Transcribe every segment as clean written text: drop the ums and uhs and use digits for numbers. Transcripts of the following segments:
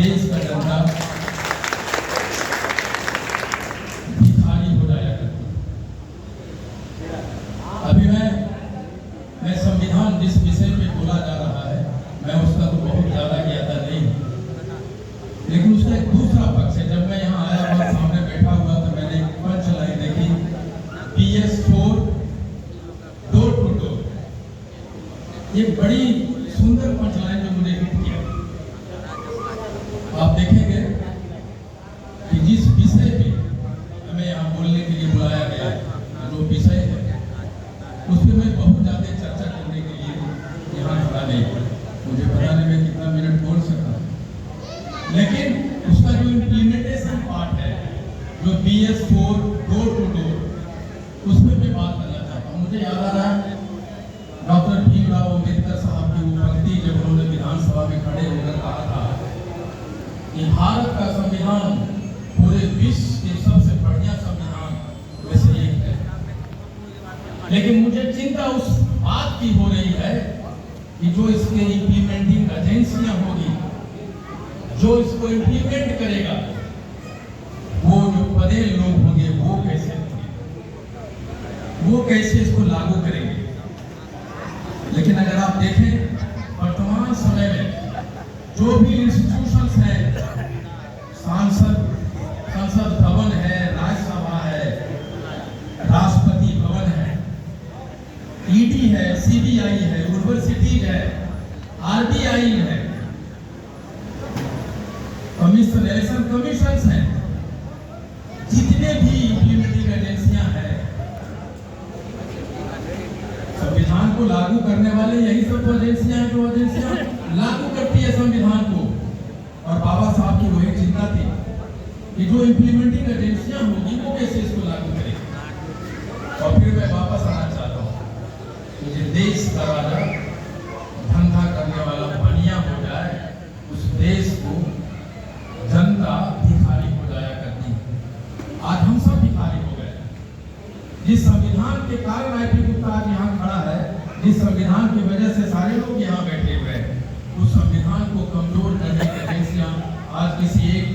देश का जनता भिखारी हो जाया करती। अभी मैं संविधान जिस विषय पे बोला जा रहा है, मैं उसका तो बहुत ज्यादा ज्ञाता नहीं, लेकिन उसका एक दूसरा पक्ष है। जब मैं यहाँ आया और सामने बैठा हुआ तो मैंने एक पंच लाइन देखी, PS4 डोर टू डोर। ये बड़ी सुंदर पंच लाइन जो मुझे हिट किया। आप देखेंगे कि जिस विषय पे हमें यहाँ बोलने के लिए बुलाया गया है, जो विषय है, उस पर मैं बहुत ज्यादा चर्चा करने के लिए यहाँ खड़ा नहीं। मुझे पता नहीं मैं कितना मिनट बोल सकता, लेकिन उसका जो इम्प्लीमेंटेशन पार्ट है, जो PS4 डोर टू डोर, उस पर मैं बात करना चाहता हूँ। मुझे याद आ रहा है डॉक्टर भीमराव अम्बेडकर साहब की वो पंक्ति जब उन्होंने विधानसभा में खड़े होकर कहा था कि भारत का संविधान पूरे विश्व के सबसे बढ़िया संविधान में से एक है। लेकिन मुझे चिंता उस बात की हो रही है कि जो इसके इम्प्लीमेंटिंग एजेंसियां होगी, जो इसको इम्प्लीमेंट करेगा, वो जो पदेल लोग होंगे, वो कैसे इसको लागू करेंगे। लेकिन अगर आप देखें वर्तमान समय में जो भी इंस्टीट्यूशंस हैं, संसद भवन है, राज्यसभा है, राष्ट्रपति भवन है, ईडी है, CBI है, यूनिवर्सिटीज है, RBI है, इलेक्शन कमीशन हैं, जितने भी इम्प्लीमेंटिंग एजेंसियां हैं, संविधान को लागू करने वाले यही सब एजेंसियां हैं, जो एजेंसियां लागू करती है संविधान को। और बाबा साहब की वही चिंता थी कि जो इम्प्लीमेंटिंग एजेंसियां होगी वो कैसे इसको लागू करेगी। और फिर मैं वापस आना चाहता हूँ, मुझे देश का राजा धंधा करने वाला बनिया हो जाए, उस देश को जनता भिखारी हो जाया करती है। आज हम सब भिखारी हो गए। जिस संविधान के कारण IP गुप्ता आज यहाँ खड़ा है, जिस संविधान की वजह से सारे लोग यहाँ बैठे हुए हैं, उस संविधान को कमजोर करने की एजेंसियां आज किसी एक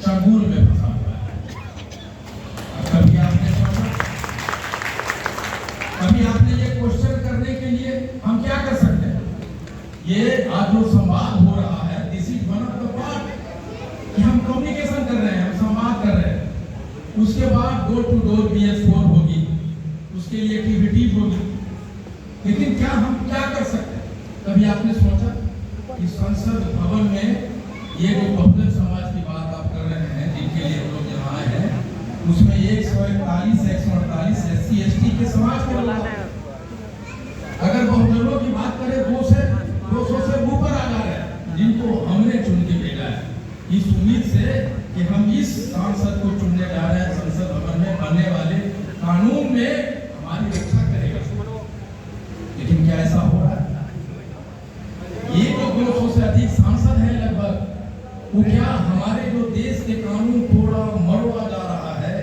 चंगुल में फंसा हुआ है। कभी आपने सोचा, कभी आपने ये क्वेश्चन करने के लिए हम क्या कर सकते हैं? ये आज जो संवाद हो रहा है, this is one of the part कि हम कम्युनिकेशन कर रहे हैं, हम संवाद कर रहे हैं। उसके बाद डोर टू डोर PS4 होगी, उसके लिए एक्टिविटीज होगी। लेकिन क्या हम क्या कर सकते हैं? कभी आपने सोचा कि संसद भवन में ये जो बहुजन समाज की बात आप कर रहे हैं, जिनके लिए हम लोग यहाँ आए हैं, उसमें 141 148 SC ST के समाज के लोग, अगर बहुजनों की बात करें 200 से ऊपर आ जा रहे हैं, जिनको हमने चुन के भेजा है इस उम्मीद से कि हम इस सांसद को चुनने जा रहे हैं, संसद भवन में बनने वाले कानून में हमारी रक्षा करेगा। लेकिन क्या ऐसा हो रहा है? ये जो 200 से अधिक सांसद हैं लगभग, वो क्या हमारे जो देश के कानून तोड़ा मरोड़ा जा रहा है?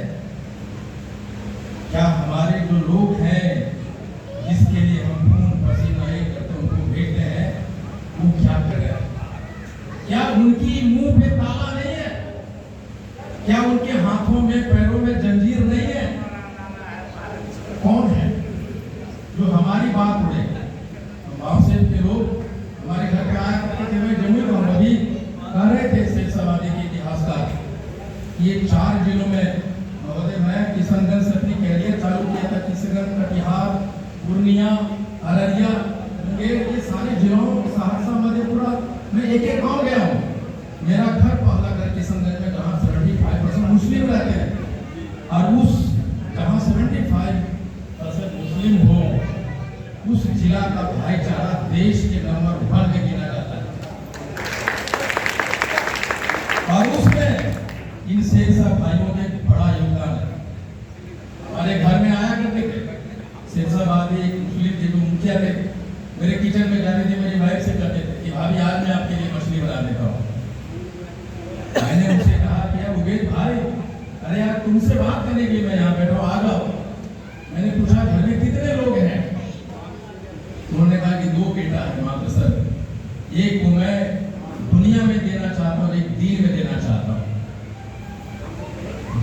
क्या हमारे जो लोग हैं जिसके लिए हम खून पसीना एक करते उनको भेजते हैं, वो क्या कर रहे हैं? क्या उनकी मुंह पे ताला नहीं है? क्या उनके हाथों में पैरों में जंजीर नहीं है? कौन है जो हमारी बात उड़े? बावसेठ के लोग हमारे घर पे आया करते थे, मैं जम्मू में अभी कह रहे थे शेषवादी के इतिहासकार, ये 4 जिलों में महोदय मैं किशनगंज से अपनी कैरियर चालू किया था। किशनगंज, कटिहार, पूर्णिया, अररिया, मुंगेर, ये सारे जिलों, सहरसा, मधेपुरा, मैं एक एक गाँव गया हूँ। मेरा घर पहला घर किशनगंज में, जहाँ 75% मुस्लिम रहते हैं, और उस जहाँ 75% मुस्लिम हो, उस जिला का भाईचारा देश के नंबर 1 में गिना जाता है। और उसमें इन शेरशाह भाइयों के बड़ा योगदान है। हमारे घर में आया करते थे शेरशाह भाभी, एक मुस्लिम थे, जो मुखिया थे, मेरे किचन में जाते थे, मेरी वाइफ से कहते थे कि भाभी आज मैं आपके लिए मछली बना देता हूँ। मैंने उनसे कहा कि यार उबेद भाई, अरे यार तुमसे बात करने के लिए मैं यहाँ बैठा हूँ, आ जाओ। मैंने पूछा घर में कितने लोग हैं? उन्होंने कहा कि 2 बेटा है मात्र सर। एक को मैं दुनिया दुनिया में देना चाहता हूँ, एक दीन में देना चाहता हूँ।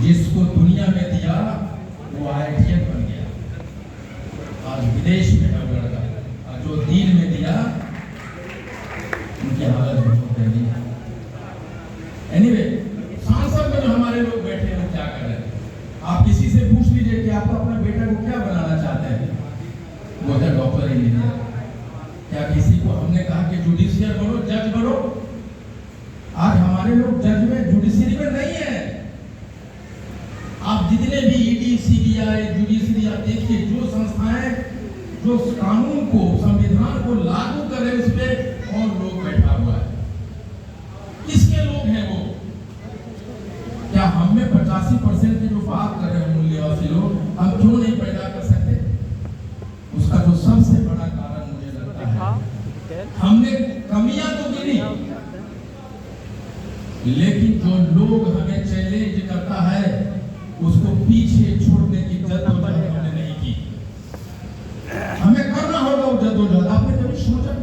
जिसको दुनिया में दिया वो IITian बन गया, आज विदेश में है वो लड़का, और जो दीन में दिया उनकी हालत बहुत गंदी है। एनीवे, सांसद में जो हमारे लोग बैठे हैं वो क्या कर रहे हैं? आप किसी से पूछ लीजिए कि आप अपना बेटा को क्या बनाना चाहते हैं, वो है डॉक्टर इंजीनियर। क्या किसी को हमने कहा कि जुडिशियल बनो, जज बनो? आज हमारे लोग जज में, जुडिशरी में नहीं है। आप जितने भी ED, CBI, जुडिशरी आप देखिए, जो संस्थाएं जो कानून को, संविधान को लागू कर रहे हैं, उस पर और लोग बैठा हुआ है। किसके लोग हैं वो? क्या हम में 85% की जो बात कर रहे हैं मूल्यवासी लोग, हम क्यों नहीं पैदा कर सकते? उसका जो सबसे बड़ा कारण मुझे लगता है, हमने कमियां तो गिनी, लेकिन जो लोग हमें चैलेंज करता है उसको पीछे छोड़ने की जद्दोजहद हमने नहीं की। हमें करना होगा वो जद्दोजहद। आपने कभी सोचा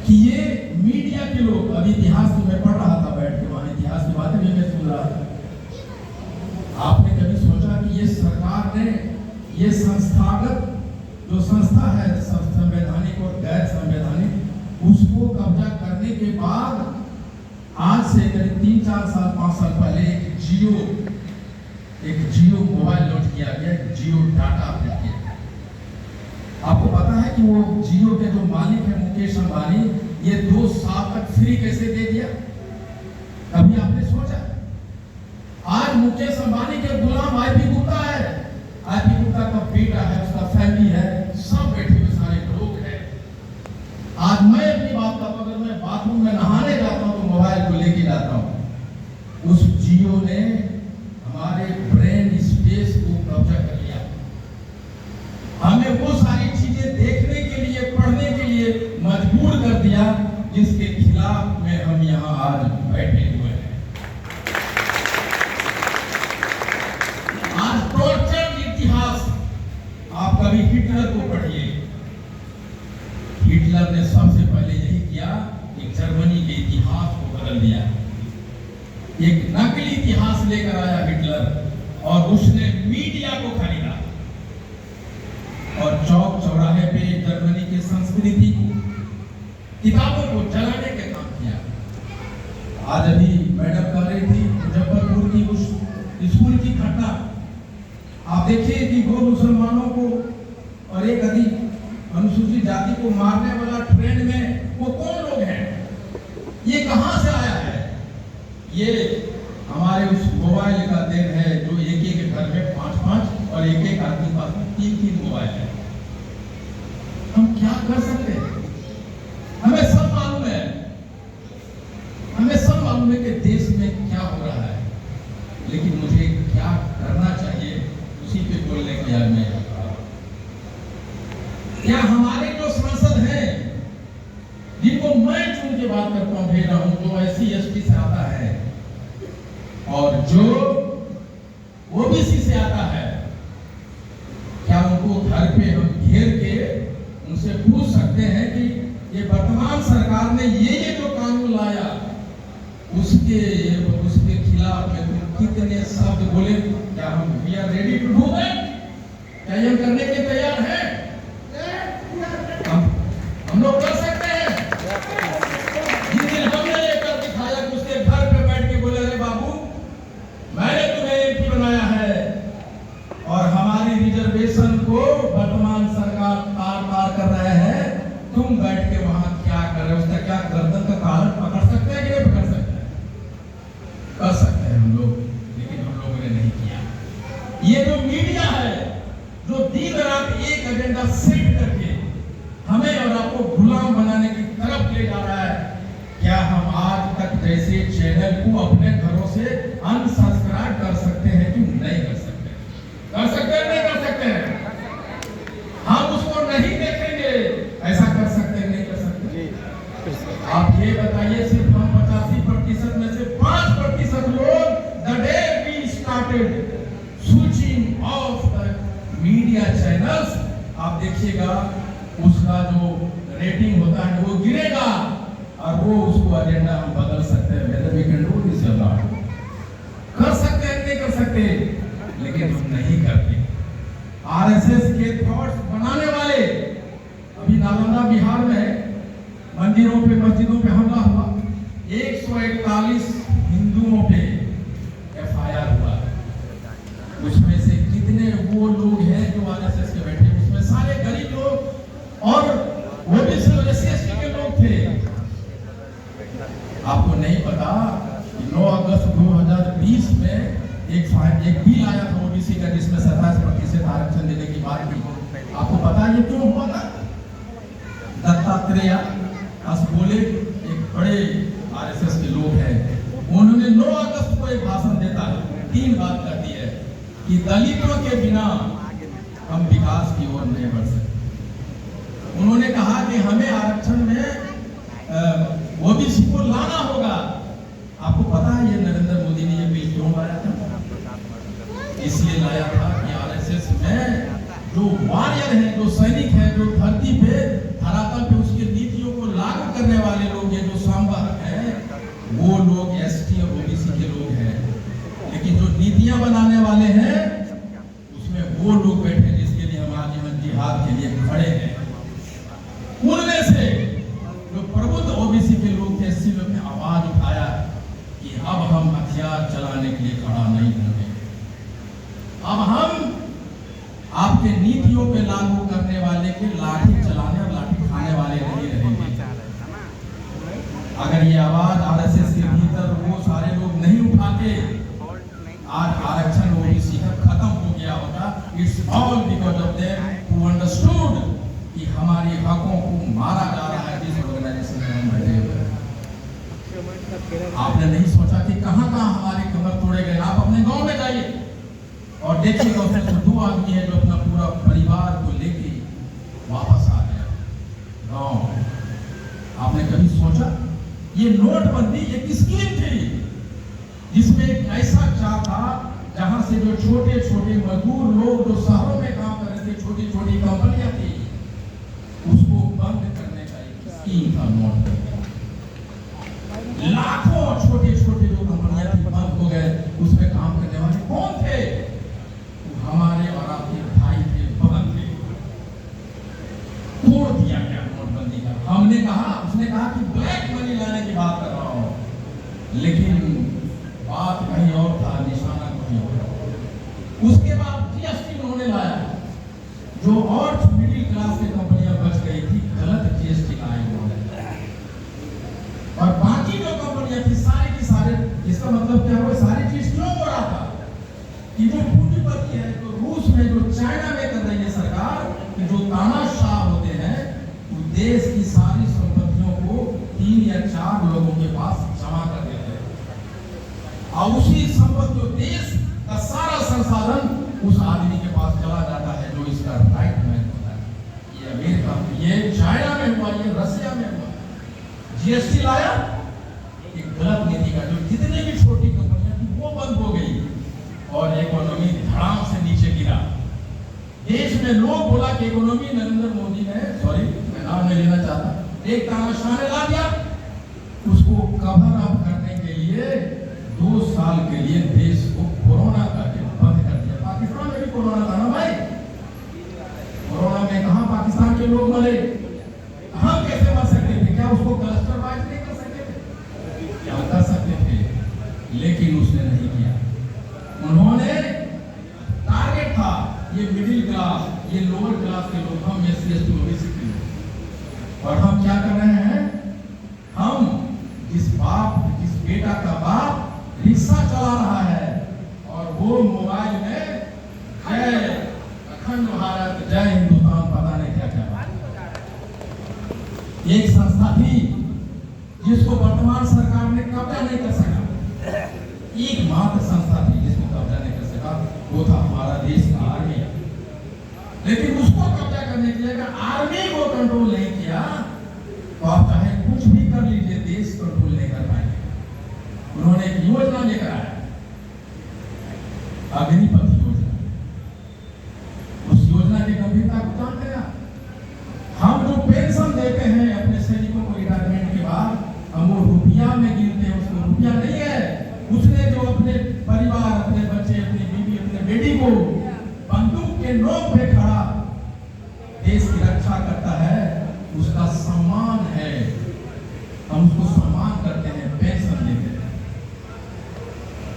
कि ये मीडिया के लोग, अभी इतिहास में पढ़ रहा था बैठ के, वहां इतिहास की बातें भी मैं सुन रहा था, आपने कभी सोचा कि ये सरकार ने ये संस्थागत जो संस्था है, संवैधानिक और गैर संवैधानिक, उसको कब्जा करने के बाद आज से करीब 3-4 साल 5 साल पहले एक जियो मोबाइल लॉन्च किया गया, जियो डाटा अपडेट किया। आपको पता है कि वो जियो के जो मालिक है मुकेश अंबानी, ये 2 साल तक फ्री कैसे दे दिया? कभी आपने सोचा? आज मुकेश अंबानी के गुलाम IP गुप्ता है। IP गुप्ता का बेटा है, उसका फैमिली है, सब बैठे हुए सारे लोग हैं। आज मैं अपनी बात का, अगर मैं बाथरूम में नहाने जाता हूँ तो मोबाइल को लेके जाता हूँ। उस जियो ने हमारे ब्रेन स्पेस को कब्जा कर लिया। हमें वो सारी चीजें देखने के लिए, पढ़ने के लिए मजबूर कर दिया, जिसके खिलाफ में हम यहाँ आज बैठे हुए हैं। आज टॉर्चर इतिहास, आप कभी हिटलर को पढ़िए। हिटलर ने सबसे पहले यही किया कि जर्मनी के इतिहास को बदल दिया। एक नकली इतिहास लेकर आया हिटलर, और उसने मीडिया को खरीदा और चौक चौराहे पे जर्मनी की संस्कृति को, किताबों को जलाने के काम किया। आज अभी मैडम कह रही थी मुजफ्फरपुर की उस स्कूल की घटना, आप देखिए कि 2 मुसलमानों को और एक अनुसूचित जाति को मारने वाला ट्रेंड में वो कौन लोग हैं? ये कहां से आया है? ये हमारे उस मोबाइल का देन है, जो एक घर में 5-5 और एक आदमी पास 3-3 मोबाइल है। हम क्या कर सकते हैं? हमें सब मालूम है, कि देश में क्या हो रहा है, लेकिन मुझे क्या करना चाहिए उसी पे बोलने के लिए मैं क्या हमारे जो सांसद हैं, जिनको मैं चुन के बात करता हूं, भेज रहा हूं, जो SC ST से आता है और जो OBC से आता है, क्या उनको घर पे हम घेर के उनसे पूछ सकते हैं कि ये वर्तमान सरकार ने ये जो कानून लाया उसके खिलाफ में तुम कितने शब्द बोले? क्या हम we are ready to do that? क्या ये करने के तैयार हैं? हम लोग कर सकते हैं। जिस दिन हमने ये कर दिखाया कि उसके घर पे बैठ के बोले, अरे बाबू मैंने तुम्हें MP बनाया है और हमारी रिजर्वेशन को वर्तमान सरकार तार कर रहे हैं, तुम बैठ के वहां क्या कर रहे हो? उसका क्या गर्दन का कारण पकड़ सकते हैं कि नहीं पकड़ सकते? कर सकते हैं हम लोग, लेकिन हम लोगों ने नहीं किया। ये जो मीडिया है, जो दिन रात एक एजेंडा सेट करके हमें और आपको गुलाम बनाने की तरफ ले जा रहा है, क्या हम आज तक जैसे चैनल को अपने घरों से अनसब्सक्राइब कर सकते हैं कि नहीं कर सकते? कर सकते हैं, नहीं कर सकते हैं? हम उसको नहीं देखेंगे, ऐसा कर सकते हैं, नहीं कर सकते? आप ये बताइए, सिर्फ हम 85% में से 5% लोग the day we started switching off the media channels, आप देखिएगा उसका जो रेटिंग होता है वो गिरेगा और वो उसको एजेंडा हम बदल सकते हैं, whether we can do this और नॉट, कर सकते हैं नहीं कर सकते, लेकिन हम नहीं करते। आरएसएस के थॉट्स बनाने वाले, अभी नालंदा बिहार में मंदिरों पे मस्जिदों पे हमला हुआ, 141 हिंदुओं पे एफआईआर हुआ। उसमें से कितने वो लोग हैं जो आरएसएस के बैठे, उसमें सारे गरीब लोग और ओबीसी और एससी के लोग थे। आपको नहीं पता कि 9 अगस्त 2020 में एक बिल आया था ओबीसी का, जिसमें 27% आरक्षण देने की बात की। आपको पता है ये क्यों हुआ था? दत्तात्रेय बोले, एक बड़े आरएसएस के लोग हैं, उन्होंने 9 अगस्त को एक भाषण देता है, 3 बात करती है कि दलितों के बिना हम विकास की ओर नहीं बढ़ सकते। उन्होंने कहा कि हमें आरक्षण में ओबीसी को लाना होगा। आपको पता है ये नरेंद्र मोदी ने ये बिल क्यों लाया था? इसलिए लाया था कि आरएसएस में जो वॉरियर हैं, जो सैनिक हैं, जो धरती पे धरातल पे उसकी नीतियों को लागू करने वाले लोग हैं, जो संवाहक हैं, वो लोग एसटी और ओबीसी के लोग हैं। लेकिन जो नीतियां बनाने वाले हैं उसमें वो लोग बैठे जिसके लिए हम आज यहाँ जिहाद के लिए खड़े हैं। उनमें से जो प्रबुद्ध ओबीसी के लोग थे, एससी लोग ने आवाज उठाया कि अब हम हथियार चलाने के लिए खड़ा नहीं होंगे, अब हम आपके नीतियों पे लागू करने वाले के लाठी चलाने और लाठी खाने वाले नहीं रहेंगे। अगर ये आवाज आरएसएस के भीतर वो सारे लोग नहीं उठाते, आज आरक्षण ओबीसी का खत्म हो गया होता। It's all because of them who understood कि हमारे हकों को मारा जा रहा है जिस ऑर्गेनाइजेशन में हम बैठे हुए हैं। आपने नहीं सोचा कि कहां-कहां हमारे कमर तोड़े गए। आप अपने गांव में जाइए और देखिएगा, उसमें 2 आदमी है जो अपना पूरा परिवार को लेके वापस आ गया गांव। आपने कभी सोचा ये नोटबंदी एक स्कीम थी जिसमें एक ऐसा चार्ट था जहां से जो छोटे छोटे मजदूर लोग जो शहरों में काम कर रहे थे, छोटी छोटी कंपनियां थी, उसको बंद करने का एक स्कीम था नोटबंदी। लाखों छोटे छोटे जो कंपनियां थी बंद हो गए। उसमें काम करने वाले कौन थे? हमारे और आपके भाई थे, बहन थे। तोड़ दिया गया नोटबंदी का। हमने कहा, उसने कहा कि ब्लैक मनी लाने की बात कर रहा हूं, लेकिन बात कहीं और था, निशाना कहीं और। उसके बाद जीएसटी उन्होंने लाया, जो और मिडिल क्लास की कंपनियां बच गई थी, गलत जीएसटी लाए उन्होंने। और बाकी जो कंपनियां थी सारी की सारे, इसका मतलब क्या हुआ? सारी चीज क्यों हो रहा था कि जो पूंजीपति है, जो रूस में, जो चाइना में कर रही है सरकार, कि जो तानाशाह होते हैं, वो देश की सारी संपत्तियों को 3 या 4 लोगों के पास जमा कर देते हैं और उसी संपत्ति, देश का सारा संसाधन उस आदमी के पास चला जाता है जो इसका राइट मैन होता है। ये अमेरिका में, ये चाइना में हुआ, ये रसिया में हुआ। जीएसटी लाया, एक गलत नीति का, जो जितने भी छोटी कंपनियां थी वो बंद हो गई और इकोनॉमी धड़ाम से नीचे गिरा। देश में लोग बोला कि इकोनॉमी नरेंद्र मोदी ने, सॉरी मैं नाम नहीं लेना चाहता, एक तानाशाह ने ला दिया। उसको कवर अप करने के लिए 2 साल के लिए देश को कोरोना करके बंद कर दिया। पाकिस्तान में भी कोरोना था ना भाई, कोरोना में कहां पाकिस्तान के लोग मरे, हम कैसे मर सकते थे? क्या उसको क्लस्टर वाइज नहीं कर सकते थे? क्या कर सकते थे? लेकिन उसने नहीं किया। उन्होंने टारगेट था ये मिडिल क्लास, ये लोअर क्लास के लोग, हम एससी एसटी ओबीसी के लोग। और हम क्या कर रहे हैं? हम जिस बेटा का बाप रिक्शा चला रहा है और वो मोबाइल में जय अखंड भारत, जय हिंदुस्तान, पता नहीं क्या क्या। एक संस्था थी जिसको वर्तमान सरकार ने कब्जा नहीं कर सका, एकमात्र संस्था थी जिसको कब्जा नहीं कर सका, वो था हमारा देश का आर्मी। लेकिन उसको कब्जा करने के लिए अगर आर्मी को कंट्रोल नहीं किया तो आप चाहे कुछ भी कर लीजिए, देश कंट्रोल नहीं कर पाएंगे। उन्होंने एक योजना लेकर आया, अग्निपथ योजना। उस योजना की गंभीरता को जानते हैं? हम जो पेंशन देते हैं अपने सैनिकों को रिटायरमेंट के बाद, हम वो रुपया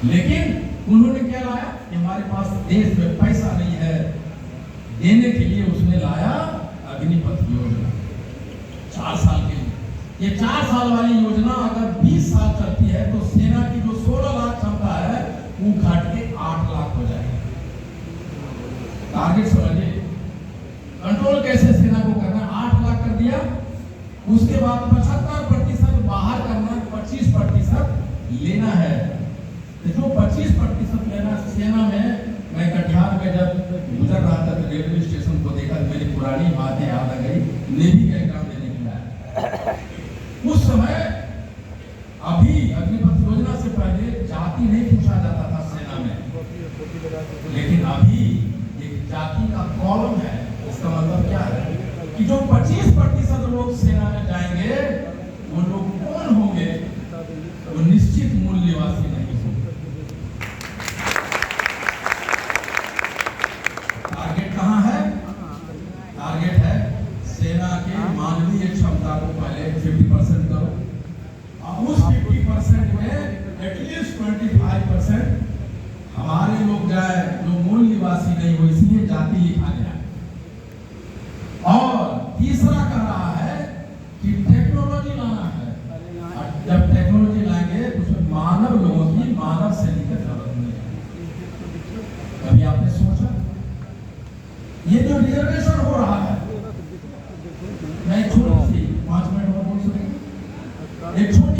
लेकिन उन्होंने क्या लाया कि हमारे पास देश में पैसा नहीं है देने के लिए, उसने लाया अग्निपथ योजना 4 साल के लिए। ये 4 साल वाली योजना अगर 20 साल चलती है तो सेना की जो 16 लाख क्षमता है वो घट के 8 लाख हो जाएगी। टारगेट समझिए, कंट्रोल कैसे सेना को करना, 8 लाख कर दिया, उसके बाद 75% बाहर करना, 25% लेना है। तो जो 25% लेना सेना में, मैं कटिहार में जब गुजर रहा था तो रेलवे स्टेशन को देखा, मेरी पुरानी बातें याद आ गई, नेवी का एग्जाम देने के लिए। उस समय अभी अग्निपथ योजना से पहले जाति नहीं पूछा जाता था सेना में, लेकिन अभी एक जाति का कॉलम है। इसका मतलब क्या है कि जो 25% लोग सेना में जाएंगे वो लोग कौन होंगे, वो निश्चित मूल निवासी नहीं होंगे। टारगेट कहां है? टारगेट है सेना के मानवीय क्षमता को पहले 50% करो, और उस 50% में एटलीस्ट 25% हमारे लोग जाए जो मूल निवासी नहीं हो, इसलिए जाति लिखा गया। और तीसरा कह रहा है कि टेक्नोलॉजी लाना है, और जब टेक्नोलॉजी लाएंगे तो उसमें मानव लोगों की, मानव सैनिक की जरूरत नहीं है। कभी आपने सोचा ये जो रिजर्वेशन हो रहा है, मैं छोटी सी 5 मिनट और बोल सकूं, एक छोटी